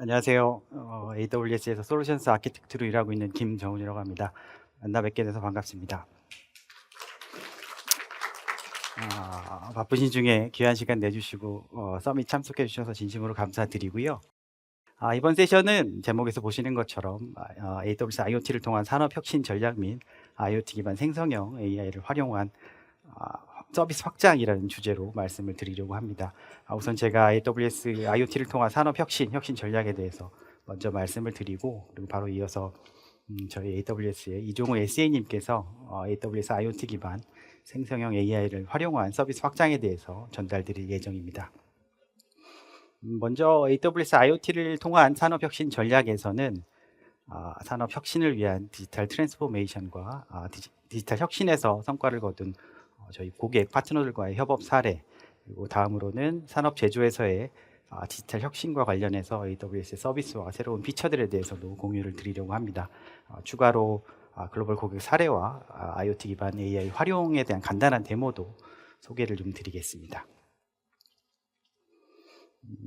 안녕하세요. AWS에서 솔루션스 아키텍트로 일하고 있는 김정훈이라고 합니다. 만나 뵙게 돼서 반갑습니다. 바쁘신 중에 귀한 시간 내주시고 서밋 참석해 주셔서 진심으로 감사드리고요. 이번 세션은 제목에서 보시는 것처럼 AWS IoT를 통한 산업혁신 전략 및 IoT 기반 생성형 AI를 활용한 서비스 확장이라는 주제로 말씀을 드리려고 합니다. 우선 제가 AWS IoT를 통한 산업혁신 전략에 대해서 먼저 말씀을 드리고, 그리고 바로 이어서 저희 AWS의 이종호 SA님께서 AWS IoT 기반 생성형 AI를 활용한 서비스 확장에 대해서 전달드릴 예정입니다. 먼저 AWS IoT를 통한 산업혁신 전략에서는 산업혁신을 위한 디지털 트랜스포메이션과 디지털 혁신에서 성과를 거둔 저희 고객 파트너들과의 협업 사례, 그리고 다음으로는 산업 제조에서의 디지털 혁신과 관련해서 AWS 서비스와 새로운 피처들에 대해서도 공유를 드리려고 합니다. 추가로 글로벌 고객 사례와 IoT 기반 AI 활용에 대한 간단한 데모도 소개를 좀 드리겠습니다.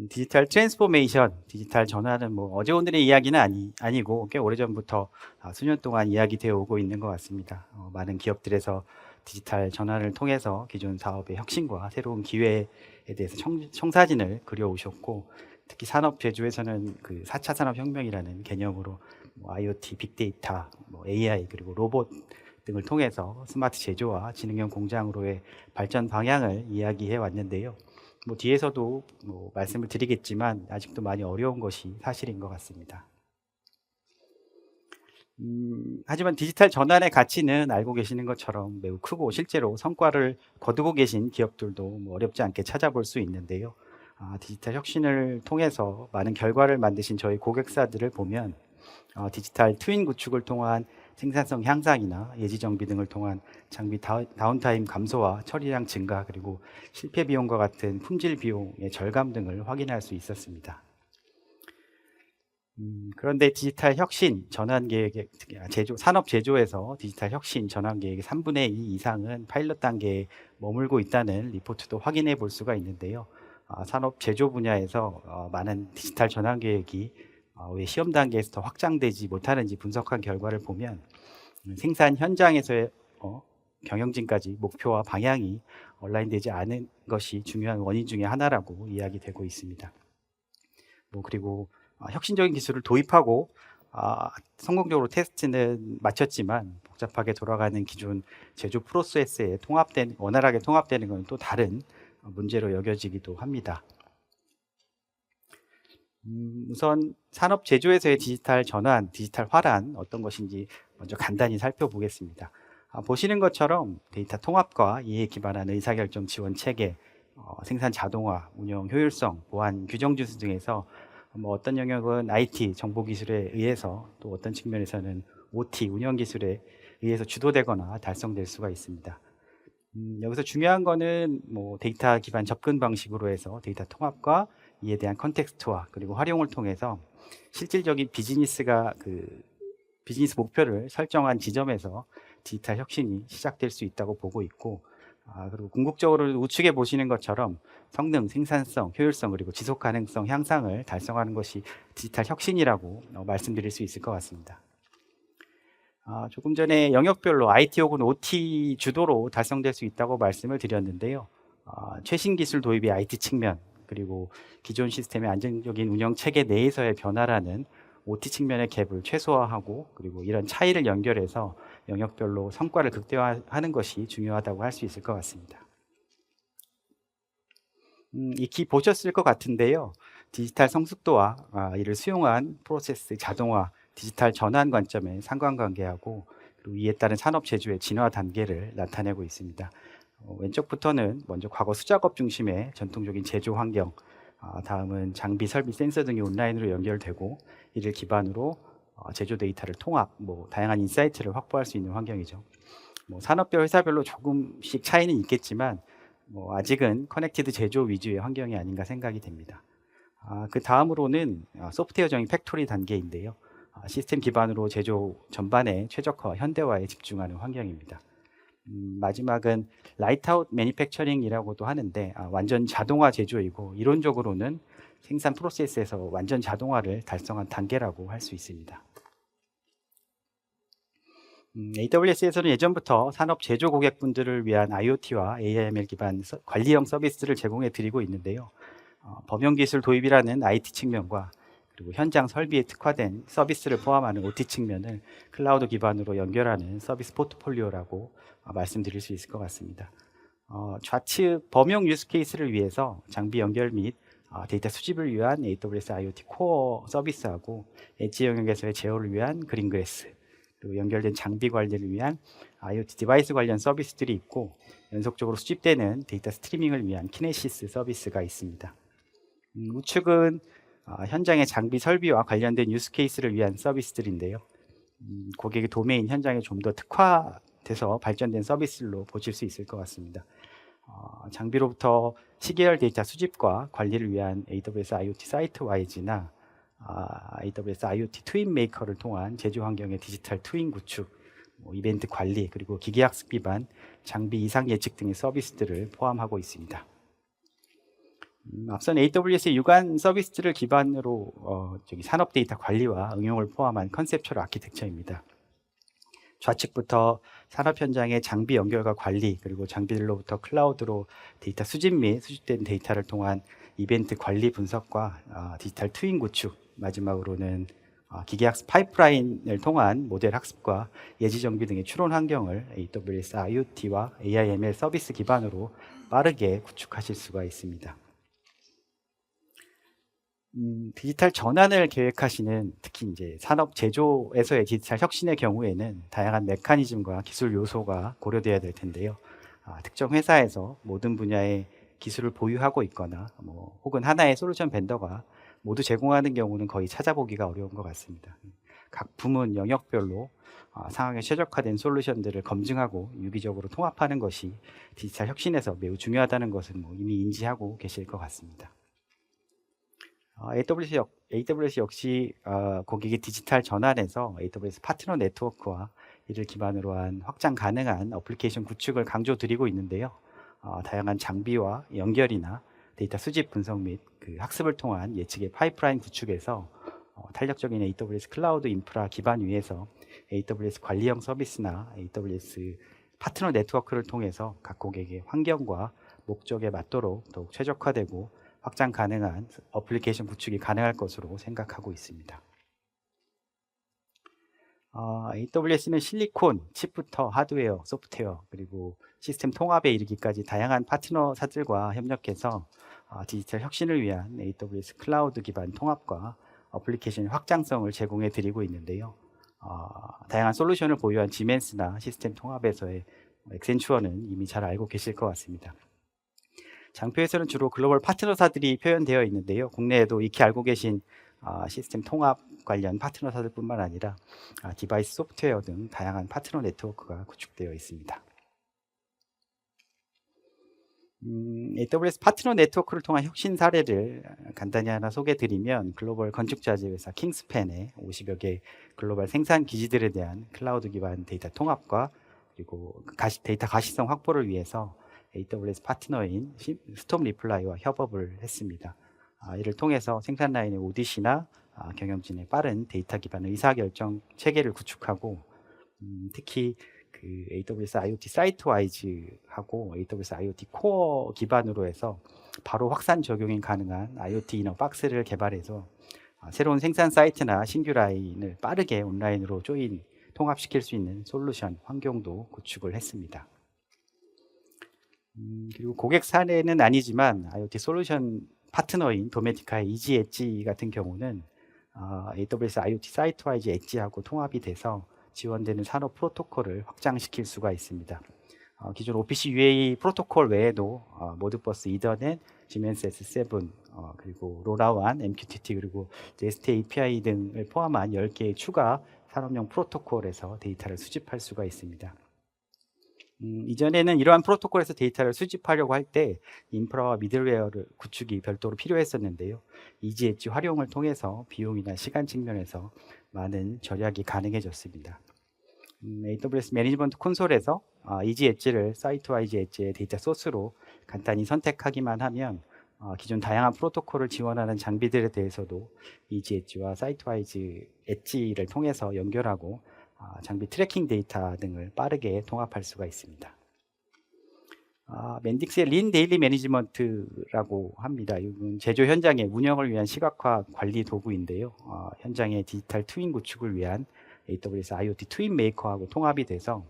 디지털 트랜스포메이션, 디지털 전환은 뭐 어제 오늘의 이야기는 아니고 꽤 오래전부터 수년 동안 이야기되어 오고 있는 것 같습니다. 많은 기업들에서 디지털 전환을 통해서 기존 사업의 혁신과 새로운 기회에 대해서 청사진을 그려오셨고, 특히 산업 제조에서는 그 4차 산업혁명이라는 개념으로 IoT, 빅데이터, AI, 그리고 로봇 등을 통해서 스마트 제조와 지능형 공장으로의 발전 방향을 이야기해 왔는데요. 뒤에서도 말씀을 드리겠지만 아직도 많이 어려운 것이 사실인 것 같습니다. 하지만 디지털 전환의 가치는 알고 계시는 것처럼 매우 크고 실제로 성과를 거두고 계신 기업들도 어렵지 않게 찾아볼 수 있는데요. 디지털 혁신을 통해서 많은 결과를 만드신 저희 고객사들을 보면 디지털 트윈 구축을 통한 생산성 향상이나 예지 정비 등을 통한 장비 다운타임 감소와 처리량 증가, 그리고 실패 비용과 같은 품질 비용의 절감 등을 확인할 수 있었습니다. 그런데 디지털 혁신 전환 계획의 산업 제조에서 디지털 혁신 전환 계획의 3분의 2 이상은 파일럿 단계에 머물고 있다는 리포트도 확인해 볼 수가 있는데요. 산업 제조 분야에서 많은 디지털 전환 계획이 왜 시험 단계에서 더 확장되지 못하는지 분석한 결과를 보면 생산 현장에서의 경영진까지 목표와 방향이 얼라인되지 않은 것이 중요한 원인 중에 하나라고 이야기되고 있습니다. 그리고 혁신적인 기술을 도입하고 성공적으로 테스트는 마쳤지만 복잡하게 돌아가는 기존 제조 프로세스에 원활하게 통합되는 것은 또 다른 문제로 여겨지기도 합니다. 우선 산업 제조에서의 디지털 전환, 디지털 활환 어떤 것인지 먼저 간단히 살펴보겠습니다. 보시는 것처럼 데이터 통합과 이해에 기반한 의사결정 지원 체계, 생산 자동화, 운영 효율성, 보안, 규정 준수 등에서 어떤 영역은 IT, 정보기술에 의해서, 또 어떤 측면에서는 OT, 운영기술에 의해서 주도되거나 달성될 수가 있습니다. 여기서 중요한 거는 데이터 기반 접근 방식으로 해서 데이터 통합과 이에 대한 컨텍스트와 그리고 활용을 통해서 실질적인 비즈니스 목표를 설정한 지점에서 디지털 혁신이 시작될 수 있다고 보고 있고, 그리고 궁극적으로 우측에 보시는 것처럼 성능, 생산성, 효율성, 그리고 지속 가능성 향상을 달성하는 것이 디지털 혁신이라고 말씀드릴 수 있을 것 같습니다. 조금 전에 영역별로 IT 혹은 OT 주도로 달성될 수 있다고 말씀을 드렸는데요. 최신 기술 도입의 IT 측면, 그리고 기존 시스템의 안정적인 운영 체계 내에서의 변화라는 OT 측면의 갭을 최소화하고, 그리고 이런 차이를 연결해서 영역별로 성과를 극대화하는 것이 중요하다고 할 수 있을 것 같습니다. 익히 보셨을 것 같은데요. 디지털 성숙도와 이를 수용한 프로세스 자동화, 디지털 전환 관점의 상관관계하고, 그리고 이에 따른 산업 제조의 진화 단계를 나타내고 있습니다. 왼쪽부터는 먼저 과거 수작업 중심의 전통적인 제조 환경, 다음은 장비, 설비, 센서 등이 온라인으로 연결되고 이를 기반으로 제조 데이터를 통합, 다양한 인사이트를 확보할 수 있는 환경이죠. 산업별, 회사별로 조금씩 차이는 있겠지만 아직은 커넥티드 제조 위주의 환경이 아닌가 생각이 됩니다. 그 다음으로는 소프트웨어적인 팩토리 단계인데요. 시스템 기반으로 제조 전반의 최적화, 현대화에 집중하는 환경입니다. 마지막은 라이트아웃 매니팩처링이라고도 하는데 완전 자동화 제조이고, 이론적으로는 생산 프로세스에서 완전 자동화를 달성한 단계라고 할 수 있습니다. AWS에서는 예전부터 산업 제조 고객분들을 위한 IoT와 AIML 기반 관리형 서비스를 제공해 드리고 있는데요. 범용 기술 도입이라는 IT 측면과 그리고 현장 설비에 특화된 서비스를 포함하는 OT 측면을 클라우드 기반으로 연결하는 서비스 포트폴리오라고 말씀드릴 수 있을 것 같습니다. 좌측 범용 유스 케이스를 위해서 장비 연결 및 데이터 수집을 위한 AWS IoT 코어 서비스하고 엣지 영역에서의 제어를 위한 그린그래스, 그리고 연결된 장비 관리를 위한 IoT 디바이스 관련 서비스들이 있고, 연속적으로 수집되는 데이터 스트리밍을 위한 키네시스 서비스가 있습니다. 우측은 현장의 장비 설비와 관련된 유스 케이스를 위한 서비스들인데요. 고객의 도메인 현장에 좀 더 특화돼서 발전된 서비스로 보실 수 있을 것 같습니다. 장비로부터 시계열 데이터 수집과 관리를 위한 AWS IoT 사이트 와이즈나 AWS IoT 트윈 메이커를 통한 제조 환경의 디지털 트윈 구축, 이벤트 관리, 그리고 기계학습 기반 장비 이상 예측 등의 서비스들을 포함하고 있습니다. 앞선 AWS의 유관 서비스들을 기반으로 산업 데이터 관리와 응용을 포함한 컨셉처럴 아키텍처입니다. 좌측부터 산업 현장의 장비 연결과 관리, 그리고 장비들로부터 클라우드로 데이터 수집 및 수집된 데이터를 통한 이벤트 관리 분석과 디지털 트윈 구축, 마지막으로는 기계학습 파이프라인을 통한 모델 학습과 예지 정비 등의 추론 환경을 AWS IoT와 AIML 서비스 기반으로 빠르게 구축하실 수가 있습니다. 디지털 전환을 계획하시는, 특히 이제 산업 제조에서의 디지털 혁신의 경우에는 다양한 메커니즘과 기술 요소가 고려되어야 될 텐데요. 특정 회사에서 모든 분야의 기술을 보유하고 있거나 혹은 하나의 솔루션 벤더가 모두 제공하는 경우는 거의 찾아보기가 어려운 것 같습니다. 각 부문 영역별로 상황에 최적화된 솔루션들을 검증하고 유기적으로 통합하는 것이 디지털 혁신에서 매우 중요하다는 것은 이미 인지하고 계실 것 같습니다. AWS 역시 고객의 디지털 전환에서 AWS 파트너 네트워크와 이를 기반으로 한 확장 가능한 어플리케이션 구축을 강조드리고 있는데요. 다양한 장비와 연결이나 데이터 수집 분석 및 학습을 통한 예측의 파이프라인 구축에서 탄력적인 AWS 클라우드 인프라 기반 위에서 AWS 관리형 서비스나 AWS 파트너 네트워크를 통해서 각 고객의 환경과 목적에 맞도록 더욱 최적화되고 확장 가능한 어플리케이션 구축이 가능할 것으로 생각하고 있습니다. AWS는 실리콘, 칩부터 하드웨어, 소프트웨어, 그리고 시스템 통합에 이르기까지 다양한 파트너사들과 협력해서 디지털 혁신을 위한 AWS 클라우드 기반 통합과 어플리케이션 확장성을 제공해 드리고 있는데요. 다양한 솔루션을 보유한 지멘스나 시스템 통합에서의 엑센추어는 이미 잘 알고 계실 것 같습니다. 장표에서는 주로 글로벌 파트너사들이 표현되어 있는데요. 국내에도 익히 알고 계신 시스템 통합 관련 파트너사들뿐만 아니라 디바이스 소프트웨어 등 다양한 파트너 네트워크가 구축되어 있습니다. AWS 파트너 네트워크를 통한 혁신 사례를 간단히 하나 소개드리면, 글로벌 건축자재 회사 킹스팬의 50여 개 글로벌 생산 기지들에 대한 클라우드 기반 데이터 통합과 그리고 데이터 가시성 확보를 위해서 AWS 파트너인 스톰 리플라이와 협업을 했습니다. 이를 통해서 생산 라인의 오디시나 경영진의 빠른 데이터 기반의 의사결정 체계를 구축하고, 특히 AWS IoT 사이트 와이즈하고 AWS IoT 코어 기반으로 해서 바로 확산 적용이 가능한 IoT 이너 박스를 개발해서 새로운 생산 사이트나 신규 라인을 빠르게 온라인으로 통합시킬 수 있는 솔루션 환경도 구축을 했습니다. 그리고 고객 사례는 아니지만 IoT 솔루션 파트너인 도메티카의 이지 엣지 같은 경우는 AWS IoT 사이트 와이즈 엣지하고 통합이 돼서 지원되는 산업 프로토콜을 확장시킬 수가 있습니다. 기존 OPC UA 프로토콜 외에도 모드버스 이더넷, 지멘스 S7, 그리고 로라완, MQTT, 그리고 REST API 등을 포함한 10개의 추가 산업용 프로토콜에서 데이터를 수집할 수가 있습니다. 이전에는 이러한 프로토콜에서 데이터를 수집하려고 할 때 인프라와 미들웨어 구축이 별도로 필요했었는데요. 이지 엣지 활용을 통해서 비용이나 시간 측면에서 많은 절약이 가능해졌습니다. AWS 매니지먼트 콘솔에서 이지 엣지를 사이트 와이즈 엣지의 데이터 소스로 간단히 선택하기만 하면 기존 다양한 프로토콜을 지원하는 장비들에 대해서도 이지 엣지와 사이트와이즈 엣지를 통해서 연결하고 장비 트래킹 데이터 등을 빠르게 통합할 수가 있습니다. 멘딕스의 린 데일리 매니지먼트라고 합니다. 이건 제조 현장의 운영을 위한 시각화 관리 도구인데요. 현장의 디지털 트윈 구축을 위한 AWS IoT 트윈 메이커하고 통합이 돼서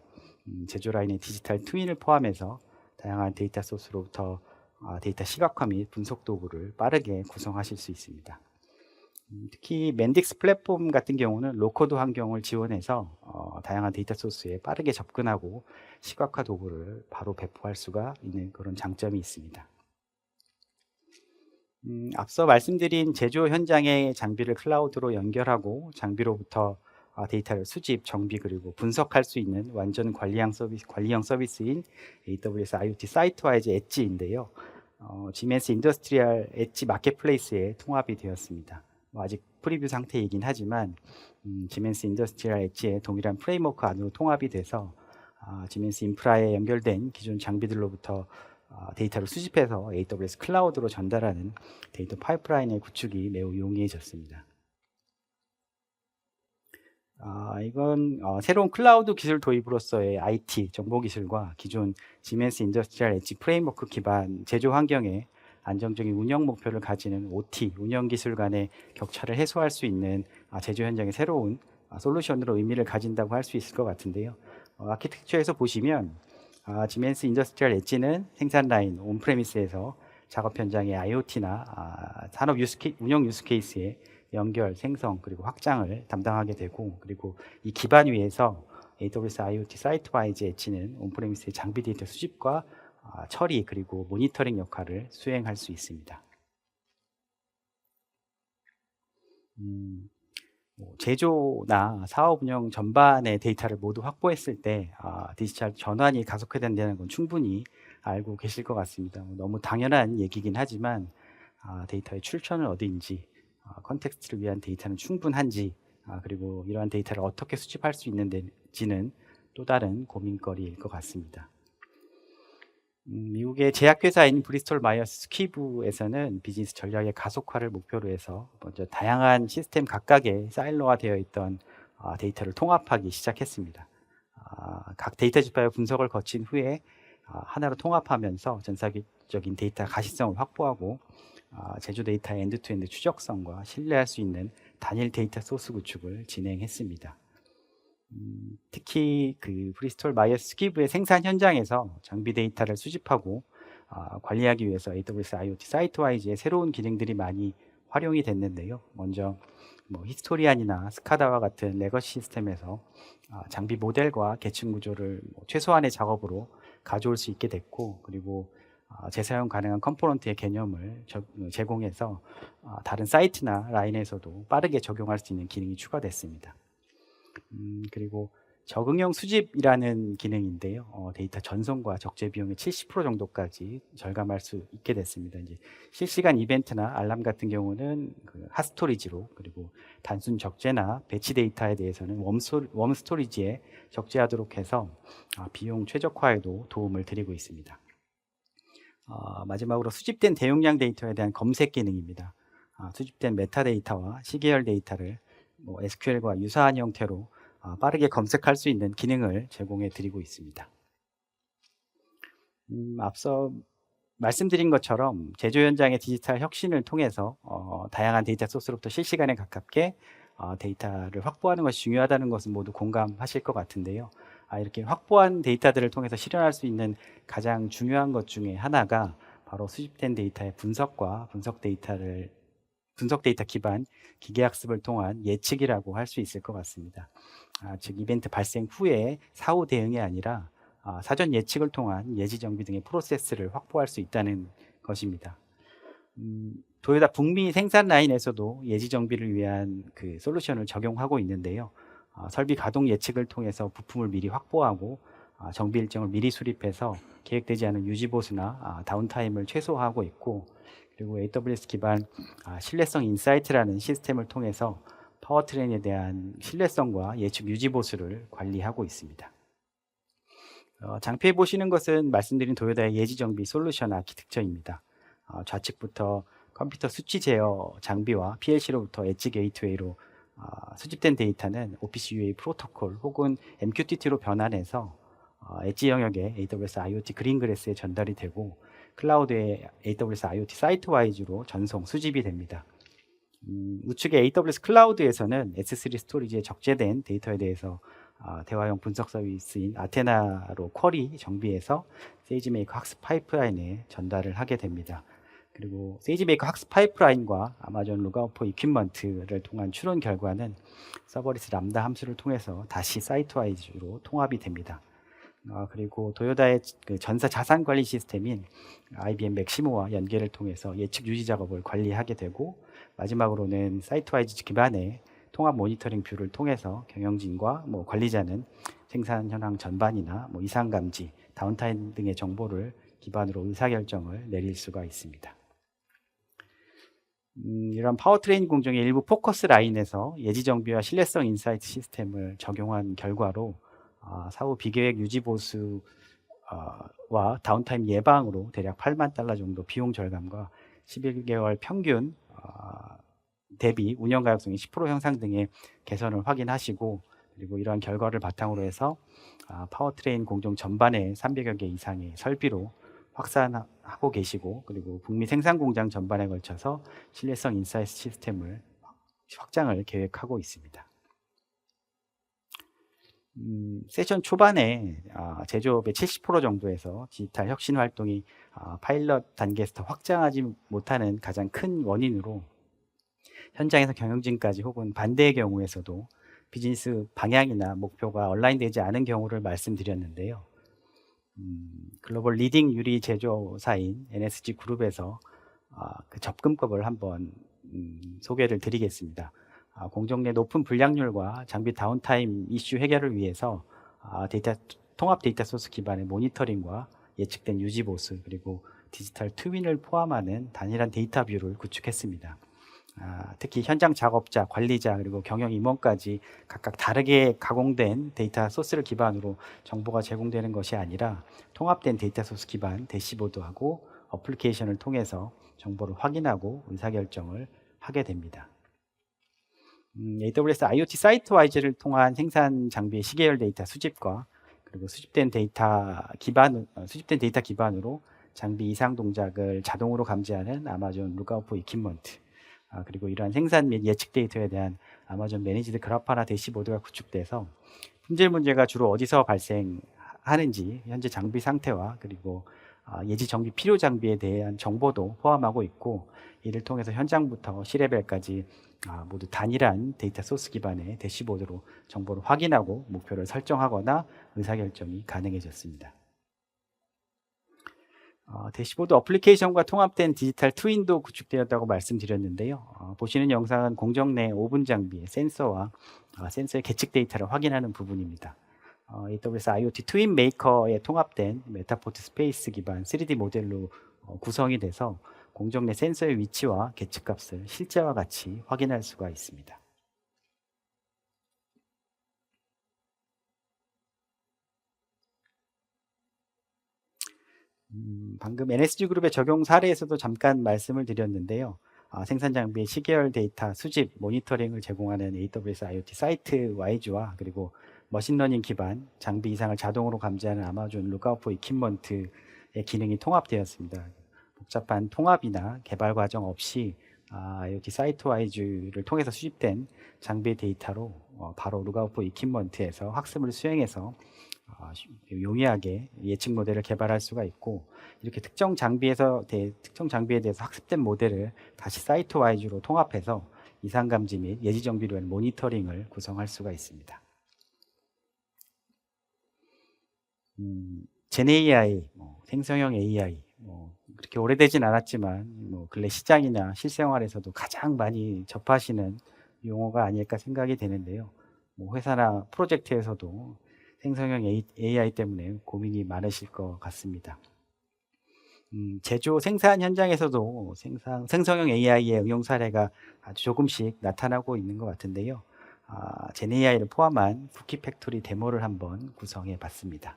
제조 라인의 디지털 트윈을 포함해서 다양한 데이터 소스로부터 데이터 시각화 및 분석 도구를 빠르게 구성하실 수 있습니다. 특히 멘딕스 플랫폼 같은 경우는 로코드 환경을 지원해서 다양한 데이터 소스에 빠르게 접근하고 시각화 도구를 바로 배포할 수가 있는 그런 장점이 있습니다. 앞서 말씀드린 제조 현장의 장비를 클라우드로 연결하고 장비로부터 데이터를 수집, 정비 그리고 분석할 수 있는 완전 관리형 서비스인 AWS IoT 사이트와이즈 엣지인데요. 지멘스 인더스트리얼 엣지 마켓플레이스에 통합이 되었습니다. 아직 프리뷰 상태이긴 하지만 지멘스 인더스트리얼 엣지의 동일한 프레임워크 안으로 통합이 돼서 지멘스 인프라에 연결된 기존 장비들로부터 데이터를 수집해서 AWS 클라우드로 전달하는 데이터 파이프라인의 구축이 매우 용이해졌습니다. 이건 새로운 클라우드 기술 도입으로서의 IT 정보 기술과 기존 지멘스 인더스트리얼 엣지 프레임워크 기반 제조 환경에 안정적인 운영 목표를 가지는 OT 운영 기술 간의 격차를 해소할 수 있는 제조 현장의 새로운 솔루션으로 의미를 가진다고 할 수 있을 것 같은데요. 아키텍처에서 보시면 지멘스 인더스트리얼 엣지는 생산 라인 온프레미스에서 작업 현장의 IoT나 산업 운영 유스 케이스의 연결, 생성 그리고 확장을 담당하게 되고, 그리고 이 기반 위에서 AWS IoT 사이트와이즈 엣지는 온프레미스의 장비 데이터 수집과 처리 그리고 모니터링 역할을 수행할 수 있습니다. 제조나 사업 운영 전반의 데이터를 모두 확보했을 때 디지털 전환이 가속화된다는 건 충분히 알고 계실 것 같습니다. 너무 당연한 얘기긴 하지만 데이터의 출처는 어디인지, 컨텍스트를 위한 데이터는 충분한지, 그리고 이러한 데이터를 어떻게 수집할 수 있는지는 또 다른 고민거리일 것 같습니다. 미국의 제약회사인 브리스톨 마이어스 스퀴브에서는 비즈니스 전략의 가속화를 목표로 해서 먼저 다양한 시스템 각각에 사일로화되어 있던 데이터를 통합하기 시작했습니다. 각 데이터 지파의 분석을 거친 후에 하나로 통합하면서 전사적인 데이터 가시성을 확보하고 제조 데이터의 엔드투엔드 추적성과 신뢰할 수 있는 단일 데이터 소스 구축을 진행했습니다. 특히 그 브리스톨 마이어스 스퀴브의 생산 현장에서 장비 데이터를 수집하고 관리하기 위해서 AWS IoT 사이트와이즈의 새로운 기능들이 많이 활용이 됐는데요. 먼저 히스토리안이나 스카다와 같은 레거시 시스템에서 장비 모델과 계층 구조를 최소한의 작업으로 가져올 수 있게 됐고, 그리고 재사용 가능한 컴포넌트의 개념을 제공해서 다른 사이트나 라인에서도 빠르게 적용할 수 있는 기능이 추가됐습니다. 그리고 적응형 수집이라는 기능인데요. 데이터 전송과 적재 비용의 70% 정도까지 절감할 수 있게 됐습니다. 이제 실시간 이벤트나 알람 같은 경우는 핫스토리지로, 그리고 단순 적재나 배치 데이터에 대해서는 웜 스토리지에 적재하도록 해서 비용 최적화에도 도움을 드리고 있습니다. 마지막으로 수집된 대용량 데이터에 대한 검색 기능입니다. 수집된 메타데이터와 시계열 데이터를 SQL과 유사한 형태로 빠르게 검색할 수 있는 기능을 제공해 드리고 있습니다. 앞서 말씀드린 것처럼 제조 현장의 디지털 혁신을 통해서 다양한 데이터 소스로부터 실시간에 가깝게 데이터를 확보하는 것이 중요하다는 것은 모두 공감하실 것 같은데요. 이렇게 확보한 데이터들을 통해서 실현할 수 있는 가장 중요한 것 중에 하나가 바로 수집된 데이터의 분석과 분석 데이터 기반 기계학습을 통한 예측이라고 할 수 있을 것 같습니다. 즉 이벤트 발생 후에 사후 대응이 아니라 사전 예측을 통한 예지 정비 등의 프로세스를 확보할 수 있다는 것입니다. 도요타 북미 생산 라인에서도 예지 정비를 위한 그 솔루션을 적용하고 있는데요. 설비 가동 예측을 통해서 부품을 미리 확보하고 정비 일정을 미리 수립해서 계획되지 않은 유지 보수나 다운타임을 최소화하고 있고, 그리고 AWS 기반 신뢰성 인사이트라는 시스템을 통해서 파워트레인에 대한 신뢰성과 예측 유지 보수를 관리하고 있습니다. 장표에 보시는 것은 말씀드린 도요타의 예지 정비 솔루션 아키텍처입니다. 좌측부터 컴퓨터 수치 제어 장비와 PLC로부터 엣지 게이트웨이로 수집된 데이터는 오피스 UA 프로토콜 혹은 MQTT로 변환해서 엣지 영역의 AWS IoT 그린그래스에 전달이 되고 클라우드의 AWS IoT 사이트 와이즈로 전송, 수집이 됩니다. 우측의 AWS 클라우드에서는 S3 스토리지에 적재된 데이터에 대해서 대화형 분석 서비스인 아테나로 쿼리 정비해서 세이지메이커 학습 파이프라인에 전달을 하게 됩니다. 그리고 세이지메이커 학습 파이프라인과 아마존 룩아웃4 이퀴먼트를 통한 추론 결과는 서버리스 람다 함수를 통해서 다시 사이트 와이즈로 통합이 됩니다. 그리고 도요다의 그 전사 자산 관리 시스템인 IBM 맥시모와 연계를 통해서 예측 유지 작업을 관리하게 되고, 마지막으로는 사이트 와이즈 기반의 통합 모니터링 뷰를 통해서 경영진과 관리자는 생산 현황 전반이나 이상 감지, 다운타임 등의 정보를 기반으로 의사결정을 내릴 수가 있습니다. 이런 파워트레인 공정의 일부 포커스 라인에서 예지 정비와 신뢰성 인사이트 시스템을 적용한 결과로 사후 비계획 유지 보수와 다운타임 예방으로 대략 $80,000 정도 비용 절감과 11개월 평균 대비 운영 가역성이 10% 향상 등의 개선을 확인하시고, 그리고 이러한 결과를 바탕으로 해서 파워트레인 공정 전반에 300여 개 이상의 설비로 확산하고 계시고, 그리고 북미 생산 공장 전반에 걸쳐서 신뢰성 인사이트 시스템을 확장을 계획하고 있습니다. 세션 초반에 제조업의 70% 정도에서 디지털 혁신 활동이 파일럿 단계에서 더 확장하지 못하는 가장 큰 원인으로 현장에서 경영진까지 혹은 반대의 경우에서도 비즈니스 방향이나 목표가 얼라인되지 않은 경우를 말씀드렸는데요. 글로벌 리딩 유리 제조사인 NSG 그룹에서 그 접근법을 한번 소개를 드리겠습니다. 공정 내 높은 불량률과 장비 다운타임 이슈 해결을 위해서 통합 데이터 소스 기반의 모니터링과 예측된 유지 보수, 그리고 디지털 트윈을 포함하는 단일한 데이터 뷰를 구축했습니다. 특히 현장 작업자, 관리자, 그리고 경영 임원까지 각각 다르게 가공된 데이터 소스를 기반으로 정보가 제공되는 것이 아니라 통합된 데이터 소스 기반 대시보드하고 어플리케이션을 통해서 정보를 확인하고 의사결정을 하게 됩니다. AWS IoT 사이트 와이즈를 통한 생산 장비의 시계열 데이터 수집과 그리고 수집된 데이터 기반으로 장비 이상 동작을 자동으로 감지하는 아마존 룩아웃4 이퀴먼트, 그리고 이러한 생산 및 예측 데이터에 대한 아마존 매니지드 그래파나 대시보드가 구축돼서 품질 문제가 주로 어디서 발생하는지 현재 장비 상태와 그리고 예지 정비 필요 장비에 대한 정보도 포함하고 있고, 이를 통해서 현장부터 C레벨까지 모두 단일한 데이터 소스 기반의 대시보드로 정보를 확인하고 목표를 설정하거나 의사결정이 가능해졌습니다. 대시보드 어플리케이션과 통합된 디지털 트윈도 구축되었다고 말씀드렸는데요. 보시는 영상은 공정 내 5분 장비의 센서와 센서의 계측 데이터를 확인하는 부분입니다. AWS IoT 트윈 메이커에 통합된 메타포트 스페이스 기반 3D 모델로 구성이 돼서 공정 내 센서의 위치와 계측값을 실제와 같이 확인할 수가 있습니다. 방금 NSG 그룹의 적용 사례에서도 잠깐 말씀을 드렸는데요. 생산 장비의 시계열 데이터 수집, 모니터링을 제공하는 AWS IoT 사이트 와이즈와 그리고 머신러닝 기반 장비 이상을 자동으로 감지하는 아마존 룩아웃4 이퀴먼트의 기능이 통합되었습니다. 복잡한 통합이나 개발 과정 없이 IoT 사이트 와이즈를 통해서 수집된 장비 데이터로 바로 룩아웃4 이퀴먼트에서 학습을 수행해서 용이하게 예측 모델을 개발할 수가 있고, 이렇게 특정 장비에 대해서 학습된 모델을 다시 사이트 와이즈로 통합해서 이상 감지 및 예지 정비로 하는 모니터링을 구성할 수가 있습니다. 젠 AI, 생성형 AI, 그렇게 오래되진 않았지만 근래 시장이나 실생활에서도 가장 많이 접하시는 용어가 아닐까 생각이 되는데요. 회사나 프로젝트에서도 생성형 AI 때문에 고민이 많으실 것 같습니다. 제조 생산 현장에서도 생성형 AI의 응용 사례가 아주 조금씩 나타나고 있는 것 같은데요. 젠 AI를 포함한 쿠키 팩토리 데모를 한번 구성해 봤습니다.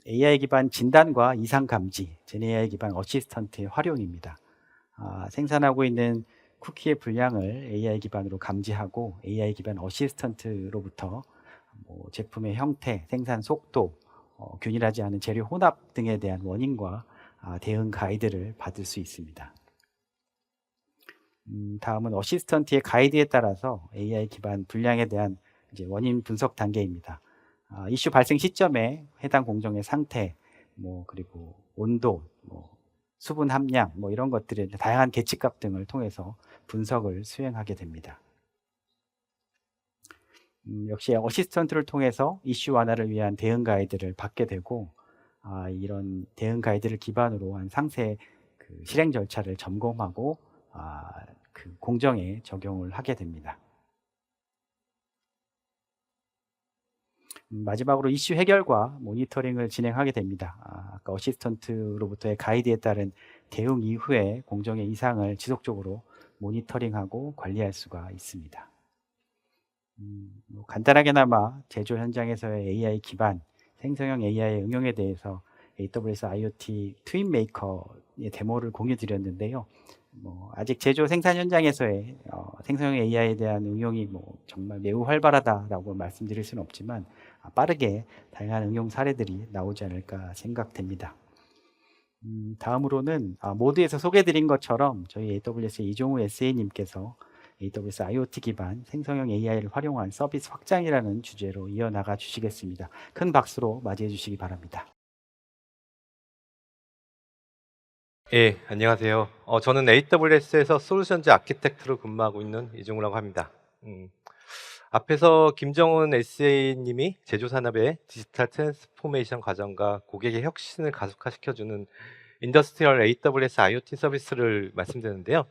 AI 기반 진단과 이상 감지, GenAI 기반 어시스턴트의 활용입니다. 생산하고 있는 쿠키의 분량을 AI 기반으로 감지하고 AI 기반 어시스턴트로부터 뭐 제품의 형태, 생산 속도, 균일하지 않은 재료 혼합 등에 대한 원인과 대응 가이드를 받을 수 있습니다. 다음은 어시스턴트의 가이드에 따라서 AI 기반 분량에 대한 이제 원인 분석 단계입니다. 이슈 발생 시점에 해당 공정의 상태, 뭐 그리고 온도, 뭐 수분 함량, 뭐 이런 것들의 다양한 계측값 등을 통해서 분석을 수행하게 됩니다. 역시 어시스턴트를 통해서 이슈 완화를 위한 대응 가이드를 받게 되고, 이런 대응 가이드를 기반으로 한 상세 그 실행 절차를 점검하고 그 공정에 적용을 하게 됩니다. 마지막으로 이슈 해결과 모니터링을 진행하게 됩니다. 아까 어시스턴트로부터의 가이드에 따른 대응 이후에 공정의 이상을 지속적으로 모니터링하고 관리할 수가 있습니다. 간단하게나마 제조 현장에서의 AI 기반 생성형 AI의 응용에 대해서 AWS IoT 트윈 메이커의 데모를 공유 드렸는데요. 아직 제조 생산 현장에서의 생성형 AI에 대한 응용이 정말 매우 활발하다라고 말씀드릴 수는 없지만 빠르게 다양한 응용 사례들이 나오지 않을까 생각됩니다. 다음으로는 모드에서 소개해드린 것처럼 저희 AWS 이종우 SA님께서 AWS IoT 기반 생성형 AI를 활용한 서비스 확장이라는 주제로 이어나가 주시겠습니다. 큰 박수로 맞이해 주시기 바랍니다. 예, 안녕하세요. 저는 AWS에서 솔루션즈 아키텍트로 근무하고 있는 이종우라고 합니다. 앞에서 김정은 SA님이 제조산업의 디지털 트랜스포메이션 과정과 고객의 혁신을 가속화시켜주는 인더스트리얼 AWS IoT 서비스를 말씀드렸는데요.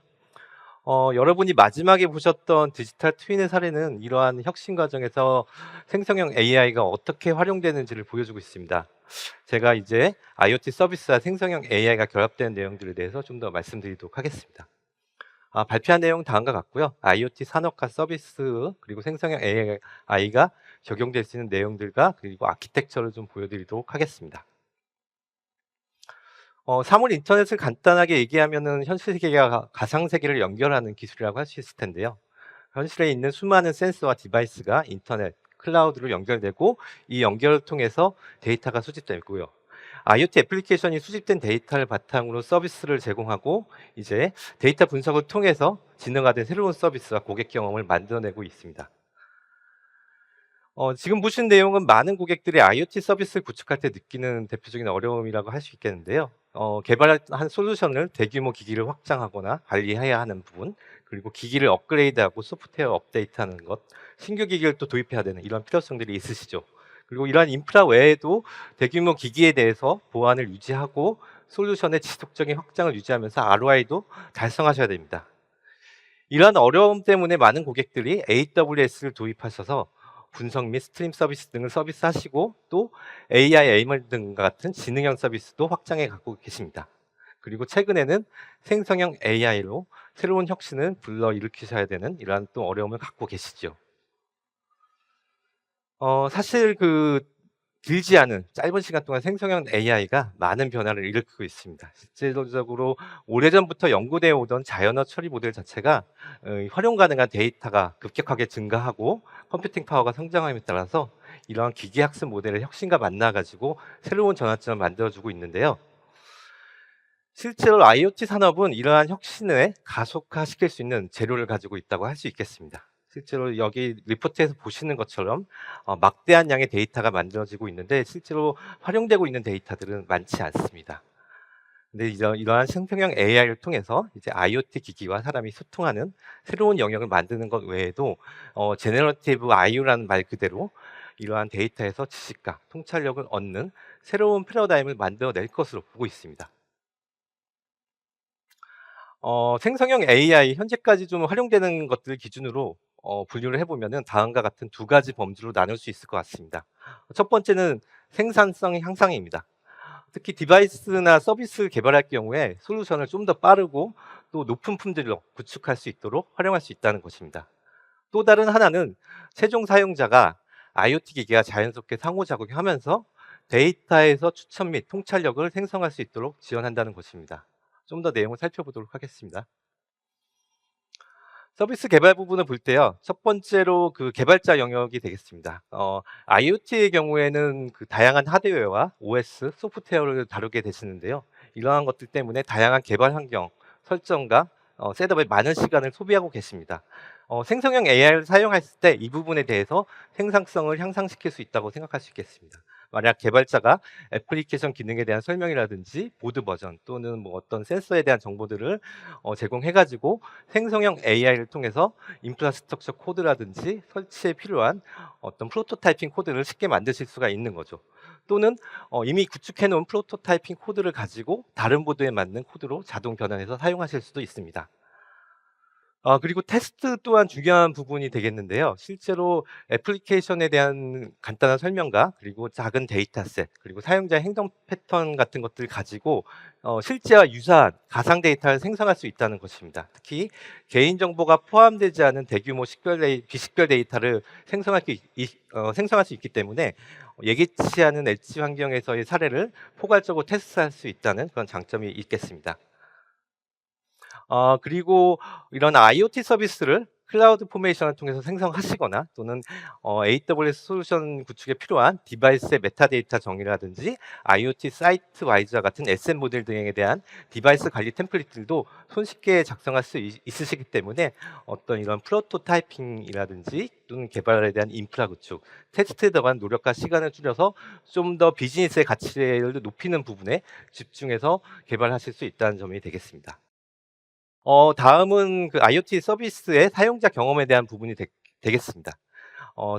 여러분이 마지막에 보셨던 디지털 트윈의 사례는 이러한 혁신 과정에서 생성형 AI가 어떻게 활용되는지를 보여주고 있습니다. 제가 이제 IoT 서비스와 생성형 AI가 결합된 내용들에 대해서 좀 더 말씀드리도록 하겠습니다. 발표한 내용 다음과 같고요. IoT 산업화 서비스 그리고 생성형 AI가 적용될 수 있는 내용들과 그리고 아키텍처를 좀 보여드리도록 하겠습니다. 사물 인터넷을 간단하게 얘기하면은 현실 세계와 가상 세계를 연결하는 기술이라고 할 수 있을 텐데요. 현실에 있는 수많은 센서와 디바이스가 인터넷, 클라우드로 연결되고 이 연결을 통해서 데이터가 수집되고요. IoT 애플리케이션이 수집된 데이터를 바탕으로 서비스를 제공하고 이제 데이터 분석을 통해서 진화된 새로운 서비스와 고객 경험을 만들어내고 있습니다. 지금 보신 내용은 많은 고객들이 IoT 서비스를 구축할 때 느끼는 대표적인 어려움이라고 할 수 있겠는데요. 개발한 솔루션을 대규모 기기를 확장하거나 관리해야 하는 부분, 그리고 기기를 업그레이드하고 소프트웨어 업데이트하는 것, 신규 기기를 또 도입해야 되는 이런 필요성들이 있으시죠. 그리고 이러한 인프라 외에도 대규모 기기에 대해서 보안을 유지하고 솔루션의 지속적인 확장을 유지하면서 ROI도 달성하셔야 됩니다. 이러한 어려움 때문에 많은 고객들이 AWS를 도입하셔서 분석 및 스트림 서비스 등을 서비스하시고 또 AI, ML 등 같은 지능형 서비스도 확장해 갖고 계십니다. 그리고 최근에는 생성형 AI로 새로운 혁신을 불러일으키셔야 되는 이러한 또 어려움을 갖고 계시죠. 사실 길지 않은 짧은 시간 동안 생성형 AI가 많은 변화를 일으키고 있습니다. 실제적으로 오래전부터 연구되어 오던 자연어 처리 모델 자체가 활용 가능한 데이터가 급격하게 증가하고 컴퓨팅 파워가 성장함에 따라서 이러한 기계학습 모델의 혁신과 만나가지고 새로운 전환점을 만들어주고 있는데요. 실제로 IoT 산업은 이러한 혁신을 가속화시킬 수 있는 재료를 가지고 있다고 할 수 있겠습니다. 실제로 여기 리포트에서 보시는 것처럼 막대한 양의 데이터가 만들어지고 있는데 실제로 활용되고 있는 데이터들은 많지 않습니다. 근데 이러한 생성형 AI를 통해서 이제 IoT 기기와 사람이 소통하는 새로운 영역을 만드는 것 외에도 제너러티브 IO라는 말 그대로 이러한 데이터에서 지식과 통찰력을 얻는 새로운 패러다임을 만들어낼 것으로 보고 있습니다. 생성형 AI 현재까지 좀 활용되는 것들 기준으로 분류를 해보면은 다음과 같은 두 가지 범주로 나눌 수 있을 것 같습니다. 첫 번째는 생산성 향상입니다. 특히 디바이스나 서비스 개발할 경우에 솔루션을 좀 더 빠르고 또 높은 품질로 구축할 수 있도록 활용할 수 있다는 것입니다. 또 다른 하나는 최종 사용자가 IoT 기기와 자연스럽게 상호작용하면서 데이터에서 추천 및 통찰력을 생성할 수 있도록 지원한다는 것입니다. 좀 더 내용을 살펴보도록 하겠습니다. 서비스 개발 부분을 볼 때요. 첫 번째로 그 개발자 영역이 되겠습니다. IoT의 경우에는 그 다양한 하드웨어와 OS, 소프트웨어를 다루게 되시는데요. 이러한 것들 때문에 다양한 개발 환경 설정과 셋업에 많은 시간을 소비하고 계십니다. 생성형 AI를 사용했을 때 이 부분에 대해서 생산성을 향상시킬 수 있다고 생각할 수 있겠습니다. 만약 개발자가 애플리케이션 기능에 대한 설명이라든지 보드 버전 또는 뭐 어떤 센서에 대한 정보들을 제공해가지고 생성형 AI를 통해서 인프라스트럭처 코드라든지 설치에 필요한 어떤 프로토타이핑 코드를 쉽게 만드실 수가 있는 거죠. 또는 이미 구축해 놓은 프로토타이핑 코드를 가지고 다른 보드에 맞는 코드로 자동 변환해서 사용하실 수도 있습니다. 그리고 테스트 또한 중요한 부분이 되겠는데요. 실제로 애플리케이션에 대한 간단한 설명과 그리고 작은 데이터셋, 그리고 사용자의 행동 패턴 같은 것들을 가지고 실제와 유사한 가상 데이터를 생성할 수 있다는 것입니다. 특히 개인정보가 포함되지 않은 대규모 비식별 데이터를 생성할 수 있기 때문에 예기치 않은 엣지 환경에서의 사례를 포괄적으로 테스트할 수 있다는 그런 장점이 있겠습니다. 그리고 이런 IoT 서비스를 클라우드 포메이션을 통해서 생성하시거나 또는 AWS 솔루션 구축에 필요한 디바이스의 메타데이터 정의라든지 IoT 사이트 와이즈와 같은 SM 모델 등에 대한 디바이스 관리 템플릿들도 손쉽게 작성할 수 있으시기 때문에 어떤 이런 프로토타이핑이라든지 또는 개발에 대한 인프라 구축, 테스트에 들어간 노력과 시간을 줄여서 좀 더 비즈니스의 가치를 높이는 부분에 집중해서 개발하실 수 있다는 점이 되겠습니다. 다음은 그 IoT 서비스의 사용자 경험에 대한 부분이 되겠습니다.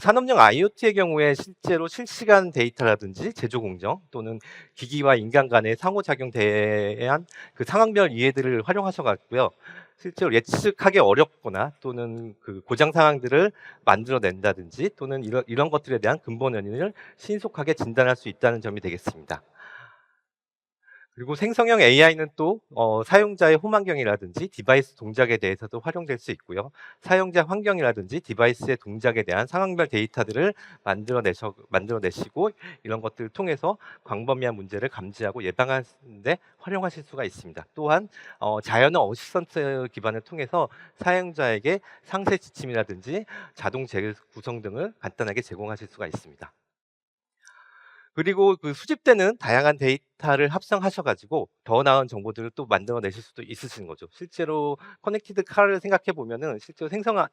산업용 IoT의 경우에 실제로 실시간 데이터라든지 제조 공정 또는 기기와 인간 간의 상호작용에 대한 그 상황별 이해들을 활용하셔 갖고요. 실제로 예측하기 어렵거나 또는 그 고장 상황들을 만들어낸다든지 또는 이런 것들에 대한 근본 원인을 신속하게 진단할 수 있다는 점이 되겠습니다. 그리고 생성형 AI는 또 사용자의 홈 환경이라든지 디바이스 동작에 대해서도 활용될 수 있고요. 사용자 환경이라든지 디바이스의 동작에 대한 상황별 데이터들을 만들어내시고 이런 것들을 통해서 광범위한 문제를 감지하고 예방하는 데 활용하실 수가 있습니다. 또한 자연어 어시스턴트 기반을 통해서 사용자에게 상세 지침이라든지 자동 재구성 등을 간단하게 제공하실 수가 있습니다. 그리고 그 수집되는 다양한 데이터를 합성하셔 가지고 더 나은 정보들을 또 만들어내실 수도 있으신 거죠. 실제로 커넥티드 카를 생각해 보면은 실제로 생성형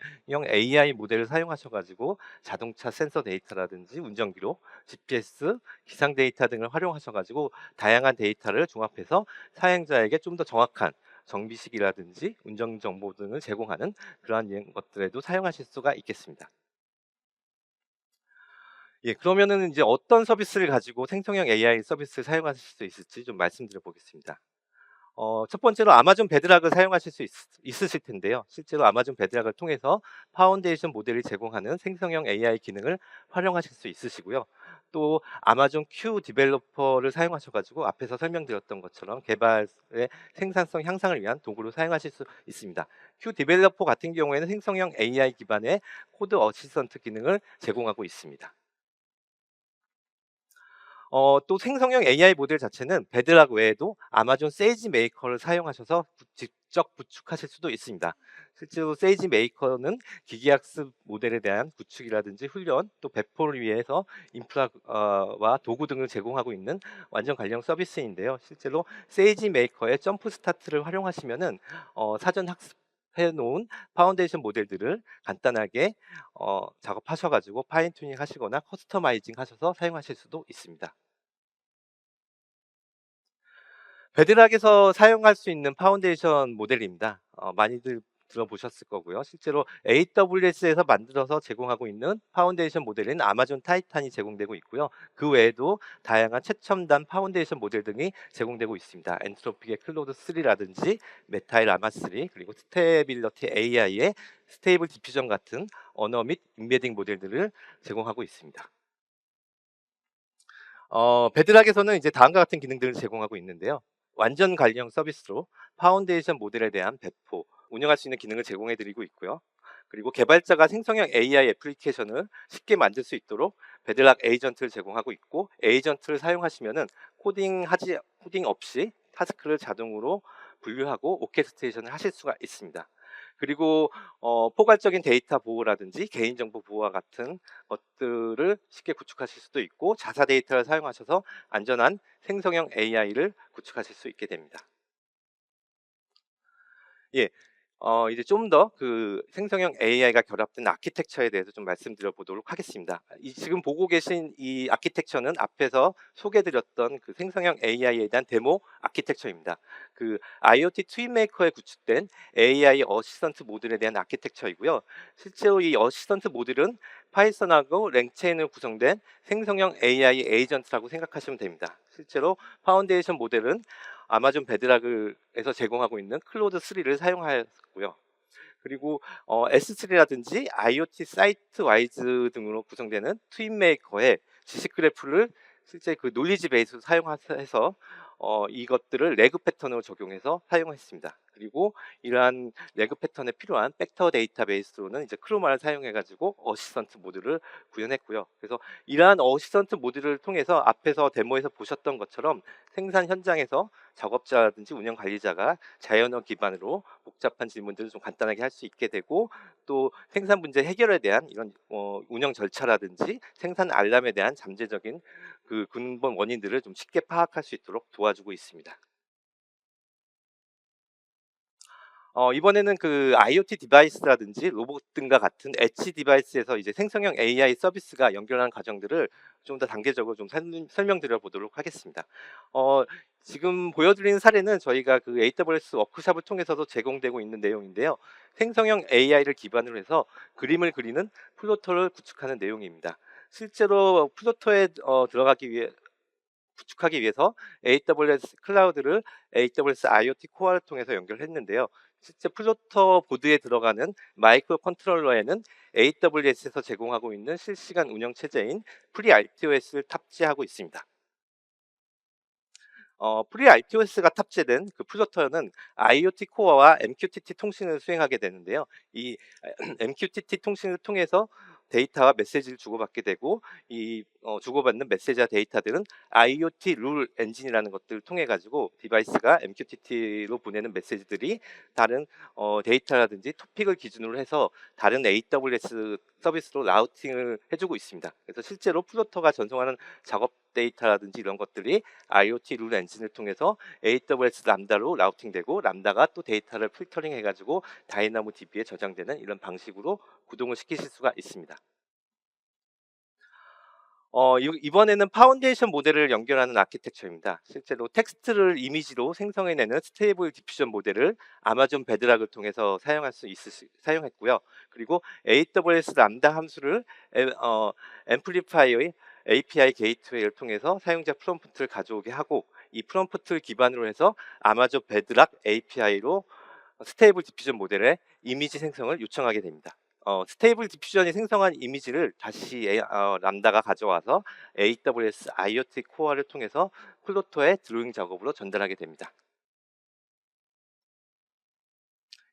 AI 모델을 사용하셔 가지고 자동차 센서 데이터라든지 운전 기록, GPS, 기상 데이터 등을 활용하셔 가지고 다양한 데이터를 종합해서 사용자에게 좀 더 정확한 정비식이라든지 운전 정보 등을 제공하는 그러한 것들에도 사용하실 수가 있겠습니다. 예, 그러면은 이제 어떤 서비스를 가지고 생성형 AI 서비스를 사용하실 수 있을지 좀 말씀드려 보겠습니다. 첫 번째로 아마존 베드락을 사용하실 수 있으실 텐데요. 실제로 아마존 베드락을 통해서 파운데이션 모델이 제공하는 생성형 AI 기능을 활용하실 수 있으시고요. 또 아마존 Q 디벨로퍼를 사용하셔 가지고 앞에서 설명드렸던 것처럼 개발의 생산성 향상을 위한 도구로 사용하실 수 있습니다. Q 디벨로퍼 같은 경우에는 생성형 AI 기반의 코드 어시스턴트 기능을 제공하고 있습니다. 또 생성형 AI 모델 자체는 베드락 외에도 아마존 세이지 메이커를 사용하셔서 직접 구축하실 수도 있습니다. 실제로 세이지 메이커는 기계학습 모델에 대한 구축이라든지 훈련, 또 배포를 위해서 인프라와 도구 등을 제공하고 있는 완전 관련 서비스인데요. 실제로 세이지 메이커의 점프 스타트를 활용하시면은 사전 학습해 놓은 파운데이션 모델들을 간단하게 작업하셔 가지고 파인 튜닝 하시거나 커스터마이징 하셔서 사용하실 수도 있습니다. 베드락에서 사용할 수 있는 파운데이션 모델입니다. 많이들 들어보셨을 거고요. 실제로 AWS에서 만들어서 제공하고 있는 파운데이션 모델인 아마존 타이탄이 제공되고 있고요. 그 외에도 다양한 최첨단 파운데이션 모델 등이 제공되고 있습니다. 엔트로픽의 클로드 3라든지 메타의 라마 3 그리고 스테빌러티 AI의 스테이블 디퓨전 같은 언어 및 인베딩 모델들을 제공하고 있습니다. 베드락에서는 이제 다음과 같은 기능들을 제공하고 있는데요. 완전 관리형 서비스로 파운데이션 모델에 대한 배포, 운영할 수 있는 기능을 제공해 드리고 있고요. 그리고 개발자가 생성형 AI 애플리케이션을 쉽게 만들 수 있도록 베드락 에이전트를 제공하고 있고, 에이전트를 사용하시면은 코딩 없이 타스크를 자동으로 분류하고 오케스트레이션을 하실 수가 있습니다. 그리고 포괄적인 데이터 보호라든지 개인정보 보호와 같은 것들을 쉽게 구축하실 수도 있고, 자사 데이터를 사용하셔서 안전한 생성형 AI를 구축하실 수 있게 됩니다. 예. 이제 좀 더 그 생성형 AI가 결합된 아키텍처에 대해서 좀 말씀드려 보도록 하겠습니다. 이 지금 보고 계신 이 아키텍처는 앞에서 소개해 드렸던 그 생성형 AI에 대한 데모 아키텍처입니다. 그 IoT 트윈 메이커에 구축된 AI 어시스턴트 모듈에 대한 아키텍처이고요. 실제로 이 어시스턴트 모듈은 파이썬하고 랭체인으로 구성된 생성형 AI 에이전트라고 생각하시면 됩니다. 실제로 파운데이션 모델은 아마존 베드락에서 제공하고 있는 클로드 3를 사용하였고요. 그리고 S3라든지 IoT 사이트 와이즈 등으로 구성되는 트윈 메이커의 지식 그래프를 실제 그 놀리지 베이스로 사용해서 이것들을 레그 패턴으로 적용해서 사용했습니다. 그리고 이러한 레그 패턴에 필요한 벡터 데이터베이스로는 이제 크로마를 사용해 가지고 어시스턴트 모듈을 구현했고요. 그래서 이러한 어시스턴트 모듈을 통해서 앞에서 데모에서 보셨던 것처럼 생산 현장에서 작업자라든지 운영 관리자가 자연어 기반으로 복잡한 질문들을 좀 간단하게 할 수 있게 되고, 또 생산 문제 해결에 대한 이런 운영 절차라든지 생산 알람에 대한 잠재적인 그 근본 원인들을 좀 쉽게 파악할 수 있도록 도와주고 있습니다. 이번에는 그 IoT 디바이스라든지 로봇 등과 같은 엣지 디바이스에서 이제 생성형 AI 서비스가 연결하는 과정들을 좀 더 단계적으로 좀 설명드려 보도록 하겠습니다. 어, 지금 보여드리는 사례는 저희가 그 AWS 워크숍을 통해서도 제공되고 있는 내용인데요. 생성형 AI를 기반으로 해서 그림을 그리는 플로터를 구축하는 내용입니다. 실제로 플로터에 들어가기 위해 구축하기 위해서 AWS 클라우드를 AWS IoT 코어를 통해서 연결했는데요. 실제 플로터 보드에 들어가는 마이크로 컨트롤러에는 AWS에서 제공하고 있는 실시간 운영 체제인 FreeRTOS를 탑재하고 있습니다. FreeRTOS가 탑재된 그 플로터는 IoT 코어와 MQTT 통신을 수행하게 되는데요. 이 MQTT 통신을 통해서 데이터와 메시지를 주고받게 되고, 이 주고받는 메시지와 데이터들은 IoT 룰 엔진이라는 것들을 통해 가지고 디바이스가 MQTT로 보내는 메시지들이 다른 데이터라든지 토픽을 기준으로 해서 다른 AWS 서비스로 라우팅을 해주고 있습니다. 그래서 실제로 플로터가 전송하는 작업 데이터라든지 이런 것들이 IoT 룰 엔진을 통해서 AWS 람다로 라우팅되고, 람다가 또 데이터를 필터링 해가지고 다이나모 DB에 저장되는 이런 방식으로 구동을 시키실 수가 있습니다. 이번에는 파운데이션 모델을 연결하는 아키텍처입니다. 실제로 텍스트를 이미지로 생성해내는 스테이블 디퓨전 모델을 아마존 베드락을 통해서 사용했고요. 그리고 AWS 람다 함수를 앰플리파이의 API 게이트웨이를 통해서 사용자 프롬프트를 가져오게 하고, 이 프롬프트를 기반으로 해서 아마존 베드락 API로 스테이블 디퓨전 모델의 이미지 생성을 요청하게 됩니다. 스테이블 디퓨전이 생성한 이미지를 다시 람다가 가져와서 AWS IoT 코어를 통해서 플로터의 드로잉 작업으로 전달하게 됩니다.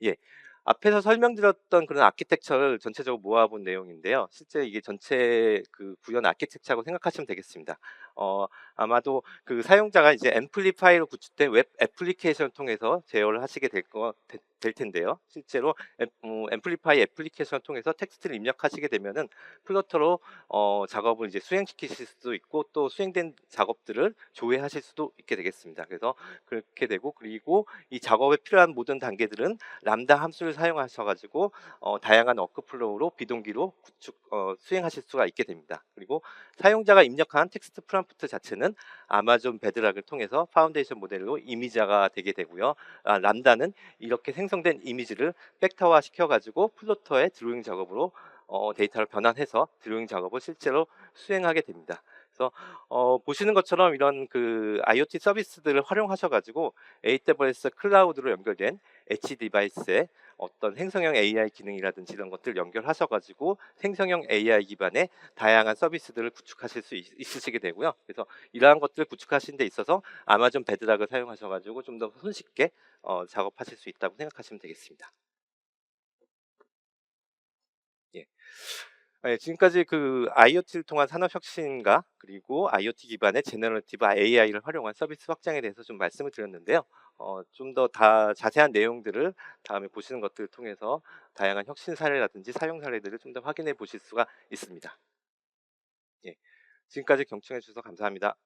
예. 앞에서 설명드렸던 그런 아키텍처를 전체적으로 모아본 내용인데요. 실제 이게 전체 그 구현 아키텍처라고 생각하시면 되겠습니다. 아마도 그 사용자가 이제 앰플리파이로 구축된 웹 애플리케이션을 통해서 제어를 하시게 될 텐데요. 실제로 앰플리파이 애플리케이션을 통해서 텍스트를 입력하시게 되면은 플러터로 작업을 이제 수행시키실 수도 있고, 또 수행된 작업들을 조회하실 수도 있게 되겠습니다. 그래서 그렇게 되고, 그리고 이 작업에 필요한 모든 단계들은 람다 함수를 사용하셔 가지고 다양한 워크플로우로 비동기로 수행하실 수가 있게 됩니다. 그리고 사용자가 입력한 텍스트 프롬프트 자체는 아마존 베드락을 통해서 파운데이션 모델로 이미지화가 되게 되고요. 람다는 이렇게 생성된 이미지를 벡터화 시켜 가지고 플로터의 드로잉 작업으로 데이터를 변환해서 드로잉 작업을 실제로 수행하게 됩니다. 그래서 보시는 것처럼 이런 그 IoT 서비스들을 활용하셔 가지고 AWS 클라우드로 연결된 엣지 디바이스에 어떤 생성형 AI 기능이라든지 이런 것들 연결하셔 가지고 생성형 AI 기반의 다양한 서비스들을 구축하실 수 있으시게 되고요. 그래서 이러한 것들을 구축하시는 데 있어서 아마존 베드락을 사용하셔 가지고 좀 더 손쉽게 작업하실 수 있다고 생각하시면 되겠습니다. 예. 예, 지금까지 그 IoT를 통한 산업 혁신과 그리고 IoT 기반의 제너러티브 AI를 활용한 서비스 확장에 대해서 좀 말씀을 드렸는데요. 좀 더 자세한 내용들을 다음에 보시는 것들을 통해서 다양한 혁신 사례라든지 사용 사례들을 좀 더 확인해 보실 수가 있습니다. 예. 지금까지 경청해 주셔서 감사합니다.